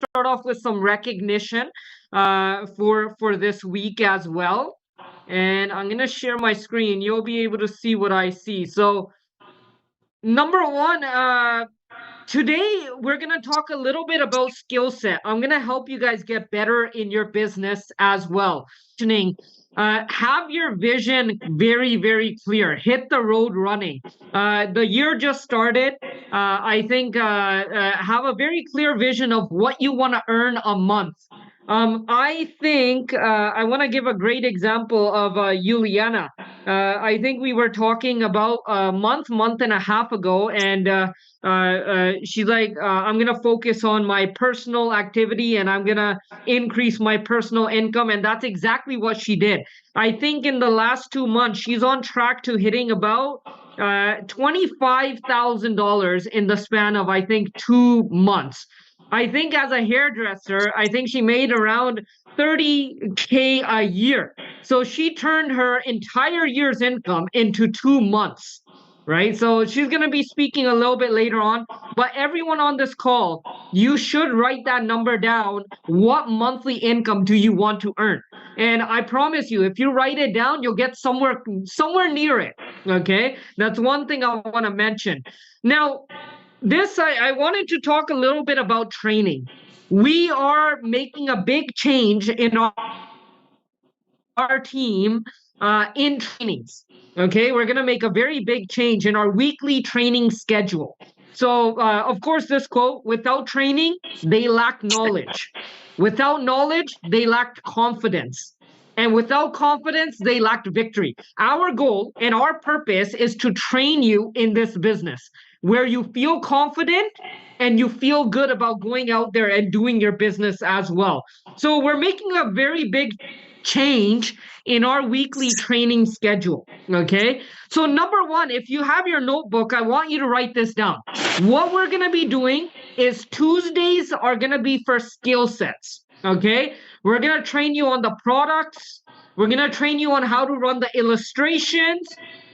start off with some recognition for this week as well. And I'm gonna share my screen. You'll be able to see what I see. So number one, today we're gonna talk a little bit about skill set. I'm gonna help you guys get better in your business as well. Have your vision very, very clear. Hit the road running. The year just started. I think have a very clear vision of what you want to earn a month. I think I want to give a great example of Juliana. I think we were talking about a month and a half ago, and she's like, I'm gonna focus on my personal activity and I'm gonna increase my personal income, and that's exactly what she did. I think in the last 2 months, she's on track to hitting about $25,000 in the span of I think 2 months. I think as a hairdresser, I think she made around 30K a year. So she turned her entire year's income into 2 months, right? So she's going to be speaking a little bit later on. But everyone on this call, you should write that number down. What monthly income do you want to earn? And I promise you, if you write it down, you'll get somewhere near it. Okay, that's one thing I want to mention. Now, I wanted to talk a little bit about training. We are making a big change in our team in trainings. Okay, we're going to make a very big change in our weekly training schedule. So, of course, this quote: without training, they lack knowledge. Without knowledge, they lacked confidence. And without confidence, they lacked victory. Our goal and our purpose is to train you in this business where you feel confident and you feel good about going out there and doing your business as well. So we're making a very big change in our weekly training schedule. Okay. So, number one, if you have your notebook, I want you to write this down. What we're going to be doing is Tuesdays are going to be for skill sets. Okay. We're going to train you on the products. We're going to train you on how to run the illustrations.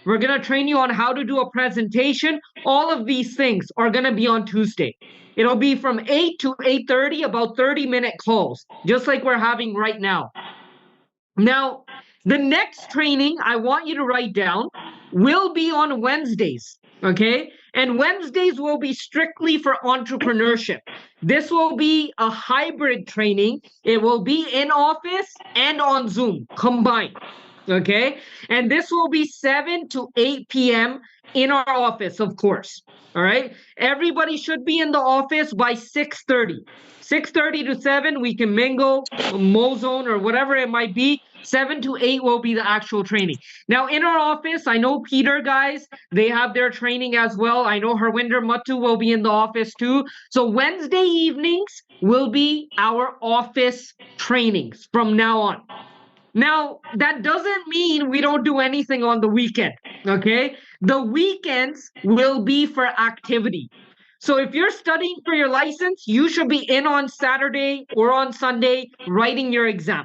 We're going to train you on how to do a presentation. All of these things are going to be on Tuesday. It'll be from 8 to 8:30, about 30-minute calls, just like we're having right now. Now, the next training I want you to write down will be on Wednesdays, okay? And Wednesdays will be strictly for entrepreneurship. This will be a hybrid training. It will be in office and on Zoom combined, okay? And this will be 7 to 8 p.m. in our office, of course. All right. Everybody should be in the office by 6:30. 6:30 to 7, we can mingle, mozone, or whatever it might be. 7 to 8 will be the actual training. Now, in our office, I know Peter, guys, they have their training as well. I know Harwinder Matu will be in the office too. So Wednesday evenings will be our office trainings from now on. Now, that doesn't mean we don't do anything on the weekend, okay? The weekends will be for activity. So if you're studying for your license, you should be in on Saturday or on Sunday writing your exam,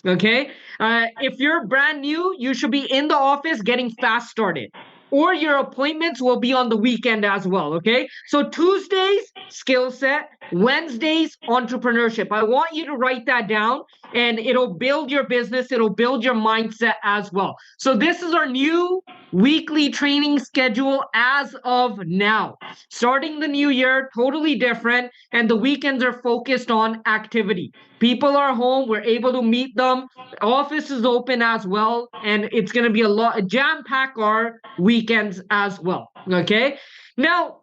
okay? If you're brand new, you should be in the office getting fast started. Or your appointments will be on the weekend as well, okay? So Tuesdays, skill set. Wednesdays, entrepreneurship. I want you to write that down, and it'll build your business. It'll build your mindset as well. So this is our new weekly training schedule as of now. Starting the new year, totally different, and the weekends are focused on activity. People are home. We're able to meet them. Office is open as well, and it's going to be a jam-pack our weekends as well. Okay. Now,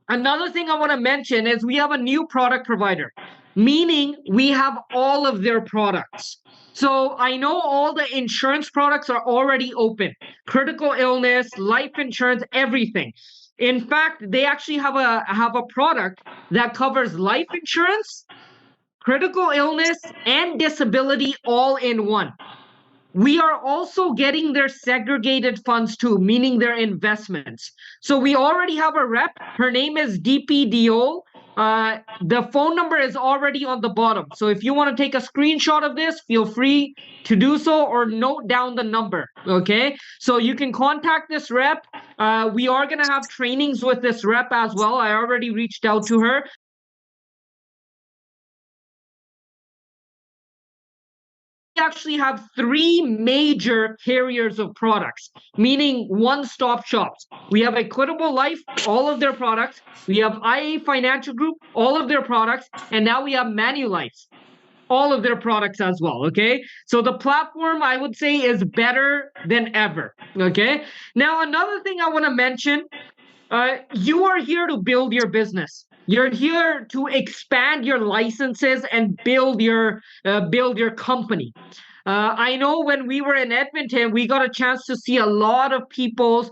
another thing I want to mention is we have a new product provider, meaning we have all of their products. So I know all the insurance products are already open: critical illness, life insurance, everything. In fact, they actually have a product that covers life insurance, critical illness, and disability all in one. We are also getting their segregated funds too, meaning their investments. So we already have a rep. Her name is DPDO. The phone number is already on the bottom. So if you want to take a screenshot of this, feel free to do so, or note down the number. Okay. So you can contact this rep. We are going to have trainings with this rep as well. I already reached out to her. actually have three major carriers of products, meaning one-stop shops. We have Equitable Life, all of their products. We have IA Financial Group, all of their products. And now we have Manulife, all of their products as well. Okay. So the platform, I would say, is better than ever. Okay. Now, another thing I want to mention, you are here to build your business. You're here to expand your licenses and build your company. I know when we were in Edmonton, we got a chance to see a lot of people's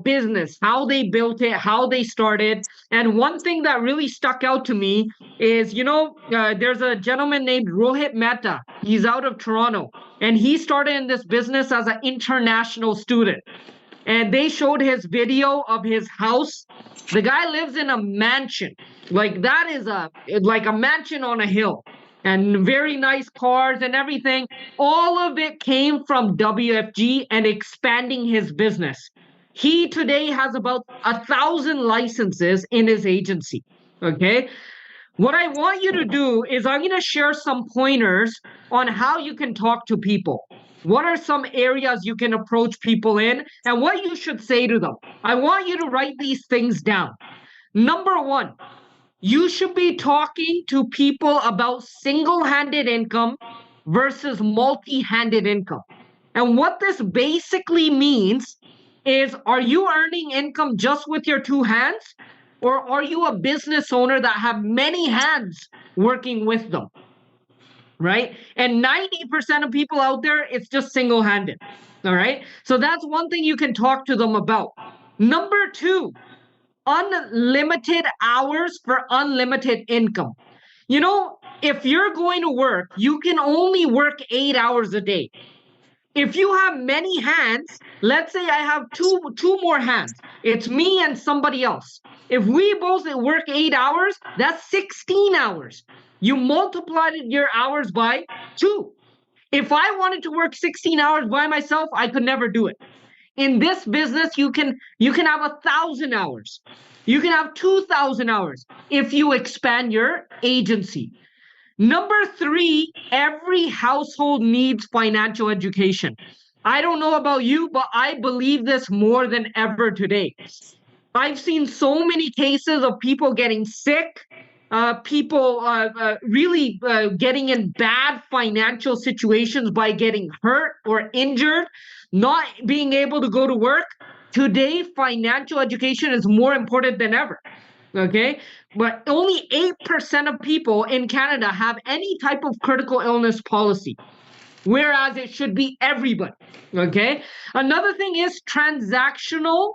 business, how they built it, how they started. And one thing that really stuck out to me is, there's a gentleman named Rohit Mehta. He's out of Toronto, and he started in this business as an international student, and they showed his video of his house. The guy lives in a mansion. Like that is a mansion on a hill, and very nice cars and everything. All of it came from WFG and expanding his business. He today has about 1,000 licenses in his agency. Okay. What I want you to do is I'm going to share some pointers on how you can talk to people. What are some areas you can approach people in and what you should say to them? I want you to write these things down. Number one, you should be talking to people about single-handed income versus multi-handed income. And what this basically means is, are you earning income just with your two hands? Or are you a business owner that have many hands working with them? Right? And 90% of people out there, it's just single-handed. All right. So that's one thing you can talk to them about. Number two, unlimited hours for unlimited income. If you're going to work, you can only work 8 hours a day. If you have many hands, let's say I have two more hands, it's me and somebody else. If we both work 8 hours, that's 16 hours. You multiplied your hours by 2. If I wanted to work 16 hours by myself, I could never do it. In this business, you can have 1,000 hours. You can have 2,000 hours if you expand your agency. Number three, every household needs financial education. I don't know about you, but I believe this more than ever today. I've seen so many cases of people getting sick, people really getting in bad financial situations by getting hurt or injured, not being able to go to work. Today, financial education is more important than ever. Okay. But only 8% of people in Canada have any type of critical illness policy, whereas it should be everybody. Okay. Another thing is transactional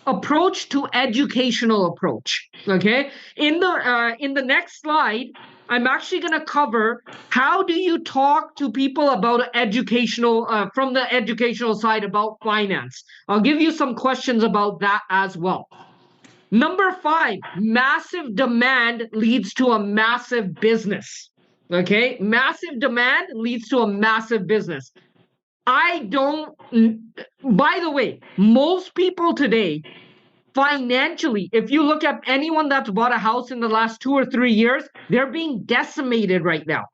approach to educational approach. Okay. In the next slide, I'm actually going to cover how do you talk to people about educational, from the educational side about finance. I'll give you some questions about that as well. Number five, massive demand leads to a massive business. Okay, massive demand leads to a massive business. By the way, most people today, financially, if you look at anyone that's bought a house in the last 2 or 3 years, they're being decimated right now.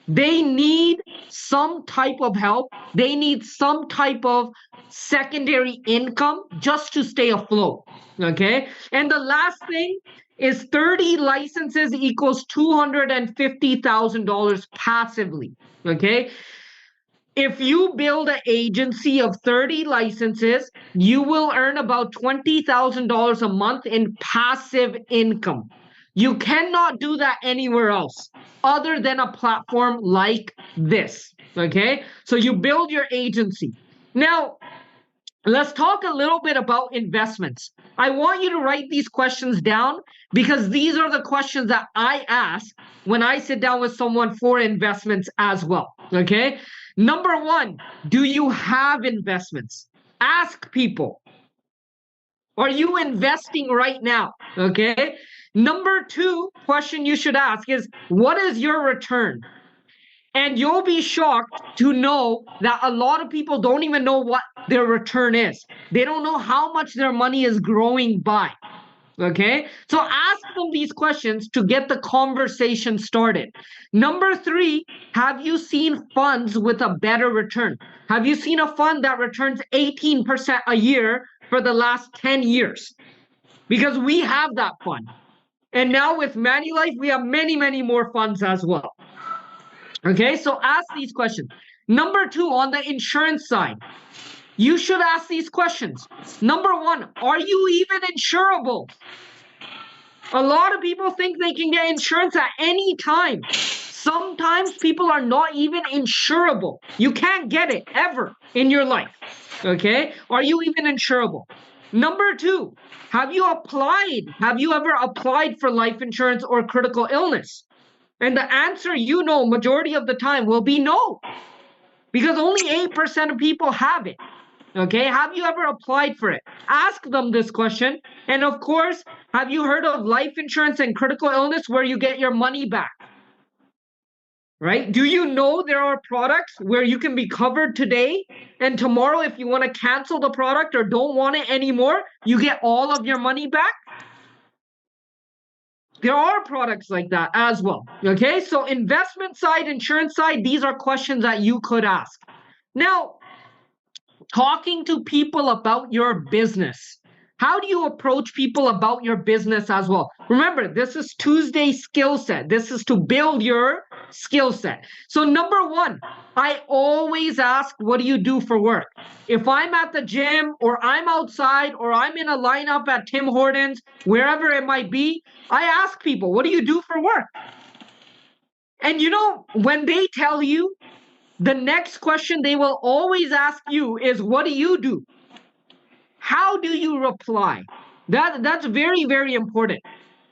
They need some type of help. They need some type of secondary income just to stay afloat. Okay. And the last thing is 30 licenses equals $250,000 passively. Okay. If you build an agency of 30 licenses, you will earn about $20,000 a month in passive income. You cannot do that anywhere else other than a platform like this. Okay. So you build your agency. Now, let's talk a little bit about investments. I want you to write these questions down because these are the questions that I ask when I sit down with someone for investments as well. Okay. Number one, do you have investments? Ask people. Are you investing right now? Okay. Number two question you should ask is, what is your return? And you'll be shocked to know that a lot of people don't even know what their return is. They don't know how much their money is growing by. Okay, so ask them these questions to get the conversation started. Number three, have you seen funds with a better return? Have you seen a fund that returns 18% a year for the last 10 years? Because we have that fund. And now with Manulife, we have many, many more funds as well. Okay, so ask these questions. Number two, on the insurance side, you should ask these questions. Number one, are you even insurable? A lot of people think they can get insurance at any time. Sometimes people are not even insurable. You can't get it ever in your life. Okay? Are you even insurable? Number two, have you applied? Have you ever applied for life insurance or critical illness? And the answer, majority of the time will be no, because only 8% of people have it. Okay, have you ever applied for it? Ask them this question. And of course, have you heard of life insurance and critical illness where you get your money back? Right? Do you know there are products where you can be covered today and tomorrow, if you want to cancel the product or don't want it anymore, you get all of your money back? There are products like that as well. Okay, so investment side, insurance side, these are questions that you could ask. Now, talking to people about your business. How do you approach people about your business as well? Remember, this is Tuesday skill set. This is to build your skill set. So number one, I always ask, what do you do for work? If I'm at the gym or I'm outside or I'm in a lineup at Tim Hortons, wherever it might be, I ask people, what do you do for work? And when they tell you, the next question they will always ask you is, what do you do? How do you reply? That's very, very important,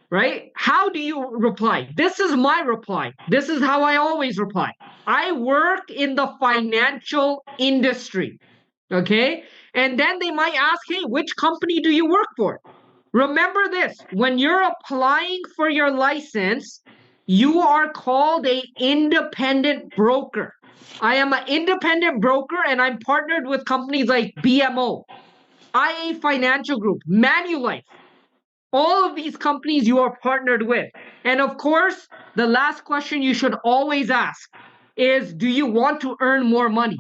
right? How do you reply? This is my reply. This is how I always reply. I work in the financial industry, okay? And then they might ask, hey, which company do you work for? Remember this, when you're applying for your license, you are called an independent broker. I am an independent broker and I'm partnered with companies like BMO, IA Financial Group, Manulife. All of these companies you are partnered with. And of course, the last question you should always ask is, do you want to earn more money?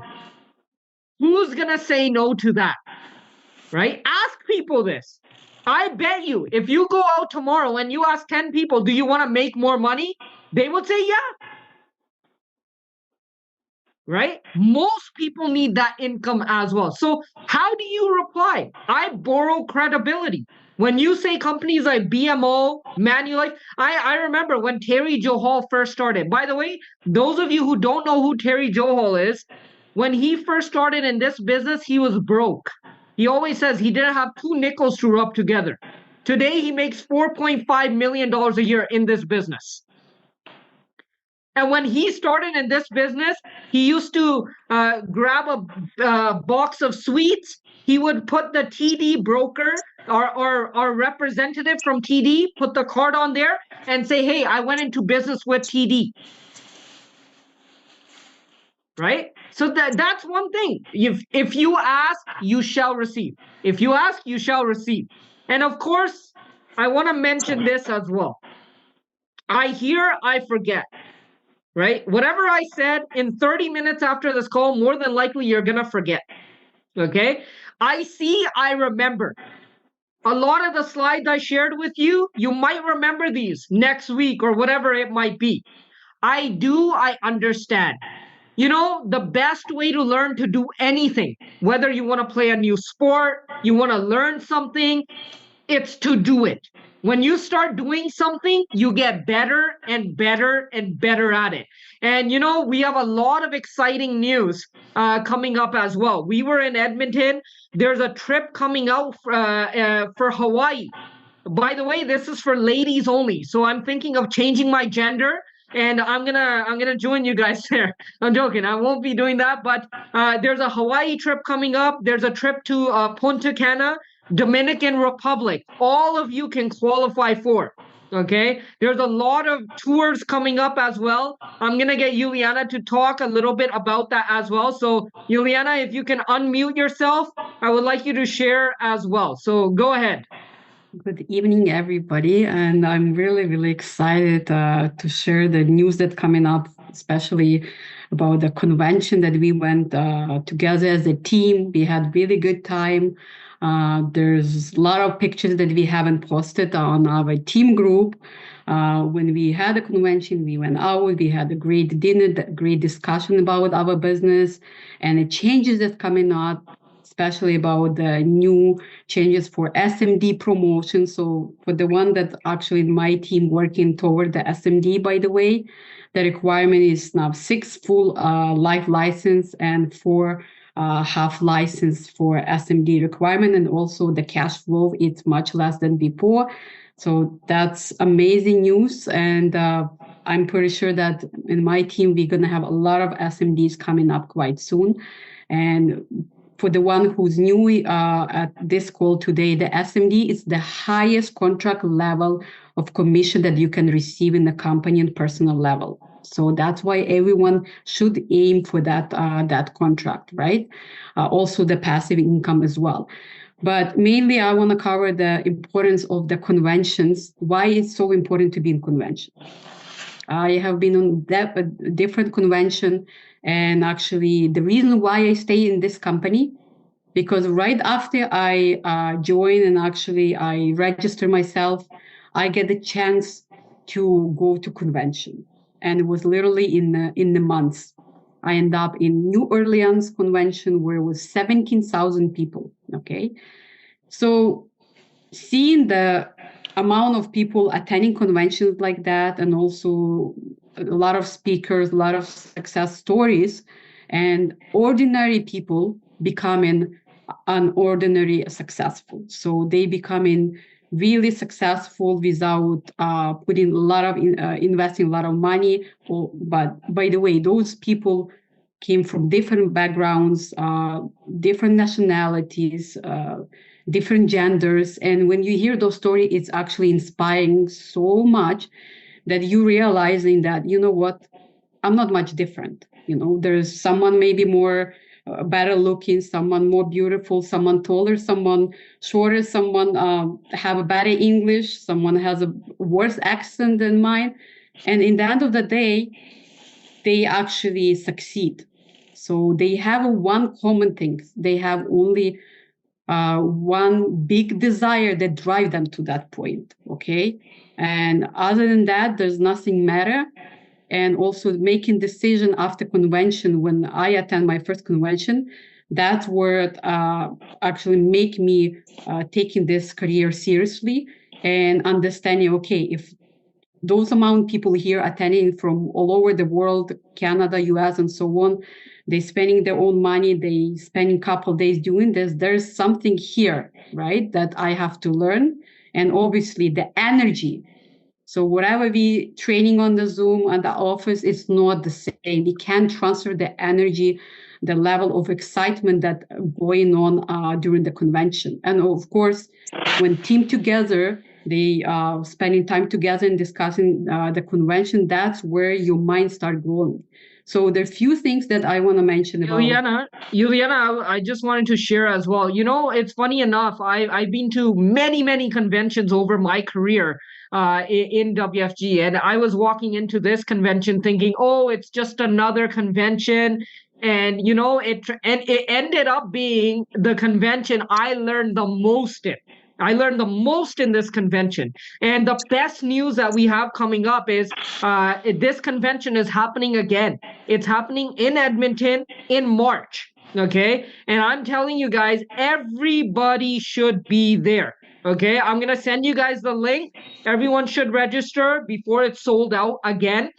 Who's going to say no to that? Right? Ask people this. I bet you, if you go out tomorrow and you ask 10 people, do you want to make more money? They would say, yeah. Right? Most people need that income as well. So how do you reply? I borrow credibility. When you say companies like BMO, Manulife, I remember when Terry Johal first started. By the way, those of you who don't know who Terry Johal is, when he first started in this business, he was broke. He always says he didn't have two nickels to rub together. Today, he makes $4.5 million a year in this business. And when he started in this business, he used to grab a box of sweets. He would put the TD broker or representative from TD, put the card on there and say, hey, I went into business with TD. Right? So that's one thing. If you ask, you shall receive. If you ask, you shall receive. And of course, I want to mention this as well. I hear, I forget. Right? Whatever I said in 30 minutes after this call, more than likely you're going to forget. Okay? I see, I remember. A lot of the slides I shared with you, you might remember these next week or whatever it might be. I understand. The best way to learn to do anything, whether you want to play a new sport, you want to learn something, it's to do it. When you start doing something, you get better and better and better at it. And we have a lot of exciting news coming up as well. We were in Edmonton. There's a trip coming out for Hawaii. By the way, this is for ladies only. So I'm thinking of changing my gender. And I'm gonna join you guys there. I'm joking. I won't be doing that. But there's a Hawaii trip coming up. There's a trip to Punta Cana, Dominican Republic. All of you can qualify for. Okay. There's a lot of tours coming up as well. I'm gonna get Juliana to talk a little bit about that as well. So Juliana, if you can unmute yourself, I would like you to share as well. So go ahead. Good evening, everybody, and I'm really, really excited to share the news that's coming up, especially about the convention that we went together as a team. We had really good time. There's a lot of pictures that we haven't posted on our team group. When we had a convention, we went out, we had a great dinner, great discussion about our business and the changes that's coming up, especially about the new changes for SMD promotion. So for the one that actually my team working toward the SMD, by the way, the requirement is now 6 full life license and 4 half license for SMD requirement, and also the cash flow it's much less than before. So that's amazing news, and I'm pretty sure that in my team we're gonna have a lot of SMDs coming up quite soon. And for the one who's new at this call today, the SMD is the highest contract level of commission that you can receive in the company and personal level. So that's why everyone should aim for that contract, right? Also the passive income as well. But mainly, I want to cover the importance of the conventions. Why it's so important to be in convention. I have been on different convention, and actually, the reason why I stay in this company because right after I join and actually I register myself, I get the chance to go to convention, and it was literally in the months. I end up in New Orleans convention where it was 17,000 people. Okay, so seeing the amount of people attending conventions like that, and also a lot of speakers, a lot of success stories, and ordinary people becoming unordinary successful. So they becoming really successful without putting a lot of investing a lot of money. But by the way, those people came from different backgrounds, different nationalities, different genders. And when you hear those stories, it's actually inspiring so much that you realizing that, you know what, I'm not much different. There's someone maybe more better looking, someone more beautiful, someone taller, someone shorter, someone have a better English, someone has a worse accent than mine. And in the end of the day, they actually succeed. So they have one common thing. They have only one big desire that drive them to that point. Okay. And other than that, there's nothing matter. And also making decision after convention, when I attend my first convention, that's where actually make me taking this career seriously and understanding, okay, if those amount of people here attending from all over the world, Canada, US, and so on, they spending their own money, they spending a couple days doing this. There's something here, right, that I have to learn. And obviously the energy. So whatever we training on the Zoom and the office, it's not the same. We can't transfer the energy, the level of excitement that going on during the convention. And of course, when team together, they spending time together and discussing the convention, that's where your mind start growing. So there are few things that I want to mention about. Juliana, I just wanted to share as well. It's funny enough. I've been to many conventions over my career in WFG, and I was walking into this convention thinking, oh, it's just another convention. And it ended up being the convention I learned the most in. I learned the most in this convention. And the best news that we have coming up is this convention is happening again. It's happening in Edmonton in March. Okay. And I'm telling you guys, everybody should be there. Okay. I'm going to send you guys the link. Everyone should register before it's sold out again.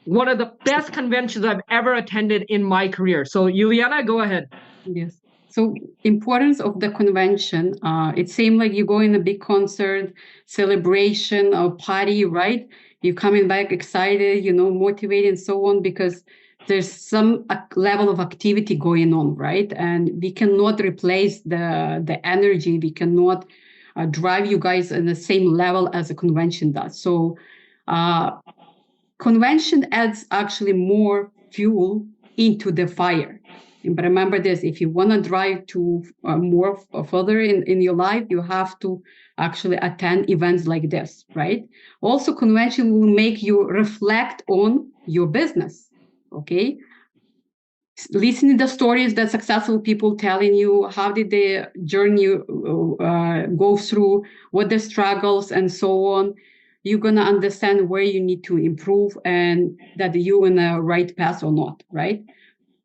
One of the best conventions I've ever attended in my career. So, Juliana, go ahead. Yes. So importance of the convention. It seemed like you go in a big concert, celebration or party, right? You're coming back excited, motivated and so on, because there's some level of activity going on, right? And we cannot replace the energy. We cannot drive you guys in the same level as a convention does. So convention adds actually more fuel into the fire. convention. But remember this, if you want to drive to more further in your life, you have to actually attend events like this, right? Also, convention will make you reflect on your business, okay? Listening the stories that successful people telling you how did their journey go through, what the struggles and so on, you're going to understand where you need to improve and that you're in the right path or not, right?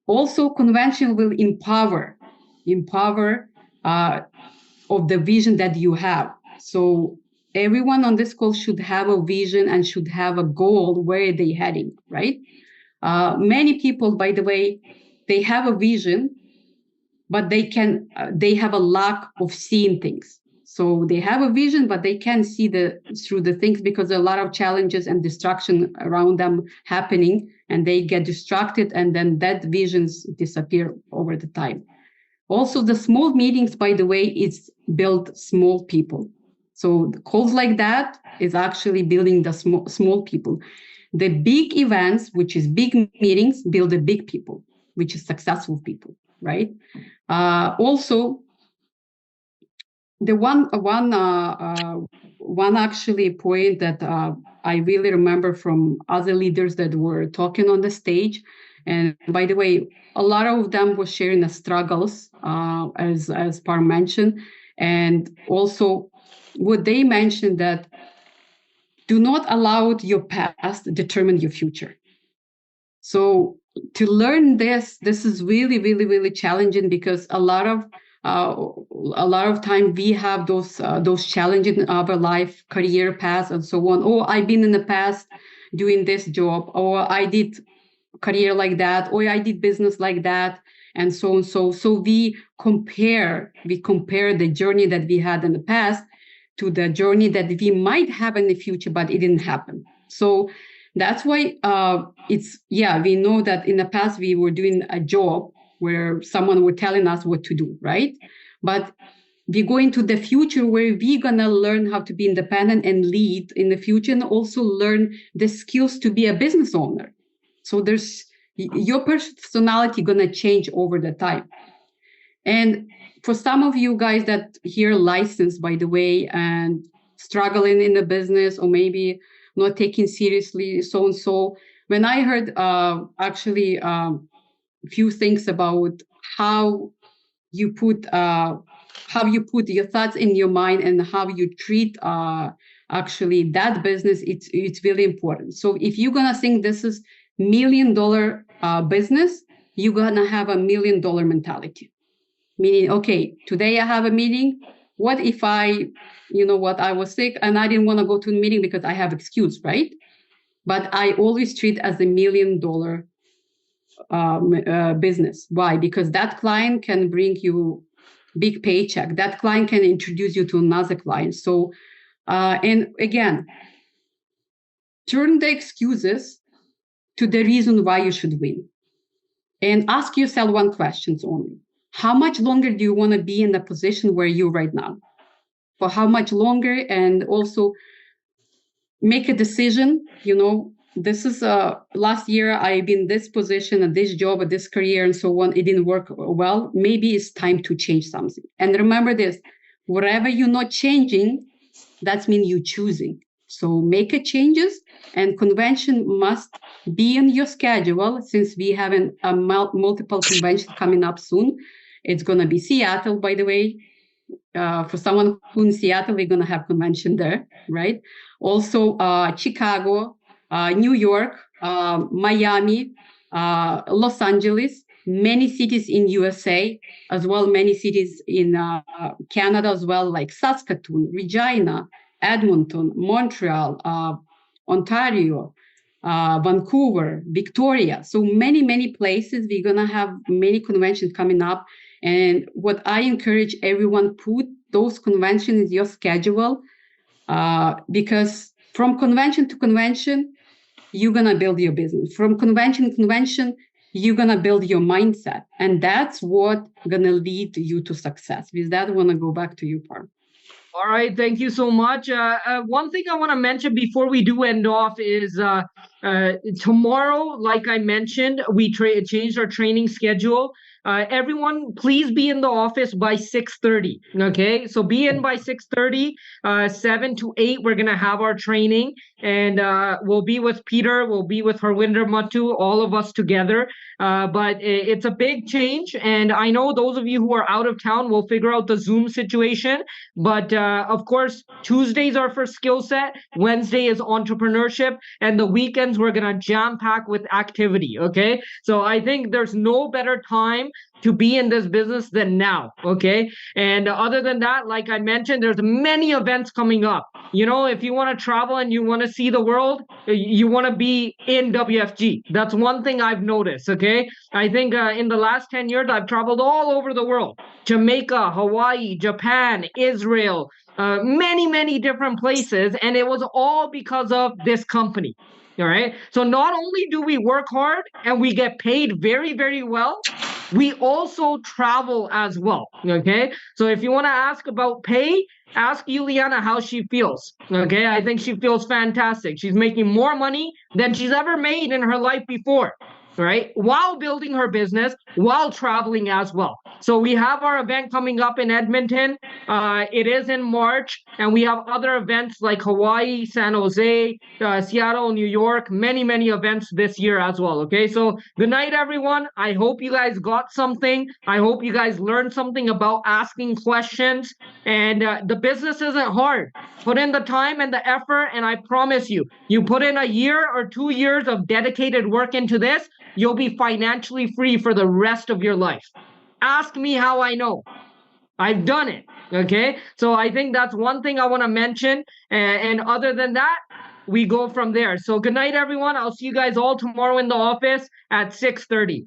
Also, convention will empower of the vision that you have. So everyone on this call should have a vision and should have a goal where they're heading, right? Many people, by the way, they have a vision, but they have a lack of seeing things. So they have a vision, but they can't see through the things because there are a lot of challenges and distraction around them happening, and they get distracted, and then that visions disappear over the time. Also, the small meetings, by the way, is build small people. So the calls like that is actually building the small people. The big events, which is big meetings, build the big people, which is successful people, right? Also, the one actually point that I really remember from other leaders that were talking on the stage, and by the way, a lot of them were sharing the struggles, as Par mentioned, and also what they mentioned that do not allow your past determine your future. So to learn this is really, really, really challenging because a lot of time we have those challenges in our life, career paths, and so on. Oh, I've been in the past doing this job, or I did career like that, or I did business like that, and so on. So we compare the journey that we had in the past to the journey that we might have in the future, but it didn't happen. So that's why we know that in the past we were doing a job where someone were telling us what to do, right? But we go into the future where we're gonna learn how to be independent and lead in the future, and also learn the skills to be a business owner. So there's your personality gonna change over the time. And for some of you guys that here licensed, by the way, and struggling in the business or maybe not taking seriously so and so, when I heard actually a few things about how you put your thoughts in your mind and how you treat actually that business, it's really important. So if you're gonna think this is $1 million business, you're gonna have a $1 million mentality. Meaning, okay, today I have a meeting. What if I was sick and I didn't want to go to the meeting because I have excuse, right? But I always treat as $1 million business. Why? Because that client can bring you big paycheck. That client can introduce you to another client. So, and again, turn the excuses to the reason why you should win. And ask yourself one question only. How much longer do you want to be in the position where you're right now? For how much longer? And also make a decision. This is last year I've been in this position and this job, at this career and so on. It didn't work well. Maybe it's time to change something. And remember this, whatever you're not changing, that means you're choosing. So make a changes, and convention must be in your schedule since we have a multiple conventions coming up soon. It's going to be Seattle, by the way. For someone who's in Seattle, we're going to have convention there, right? Also, Chicago, New York, Miami, Los Angeles, many cities in USA, as well many cities in Canada as well, like Saskatoon, Regina, Edmonton, Montreal, Ontario, Vancouver, Victoria. So many places. We're going to have many conventions coming up. And what I encourage everyone, put those conventions in your schedule, because from convention to convention, you're going to build your business. From convention to convention, you're going to build your mindset. And that's what going to lead you to success. With that, I want to go back to you, Par. All right, thank you so much. One thing I want to mention before we do end off is Tomorrow, like I mentioned, we changed our training schedule. Everyone, please be in the office by 6:30. Okay, so be in by 6:30. 7 to 8, we're gonna have our training, and we'll be with Peter. We'll be with Harwinder Matu, all of us together. But it's a big change, and I know those of you who are out of town will figure out the Zoom situation. But of course, Tuesdays are for skill set. Wednesday is entrepreneurship, and the weekends we're gonna jam pack with activity. Okay, so I think there's no better time to be in this business than now. Okay, and other than that, like I mentioned, there's many events coming up. You know, if you want to travel and you want to see the world, you want to be in WFG. That's one thing I've noticed. Okay, I think in the last 10 years I've traveled all over the world: Jamaica, Hawaii, Japan, Israel, many different places, and it was all because of this company. All right, so not only do we work hard and we get paid very well, we also travel as well. Okay, so if you want to ask about pay, ask Juliana how she feels. Okay, I think she feels fantastic. She's making more money than she's ever made in her life before, right? While building her business, while traveling as well. So we have our event coming up in Edmonton. It is in March, and we have other events like Hawaii, San Jose, Seattle, New York, many events this year as well. Okay, so good night, everyone. I hope you guys got something. I hope you guys learned something about asking questions. And the business isn't hard. Put in the time and the effort, and I promise you, you put in a year or 2 years of dedicated work into this, you'll be financially free for the rest of your life. Ask me how I know. I've done it. Okay. So I think that's one thing I want to mention. And other than that, we go from there. So good night, everyone. I'll see you guys all tomorrow in the office at 6:30.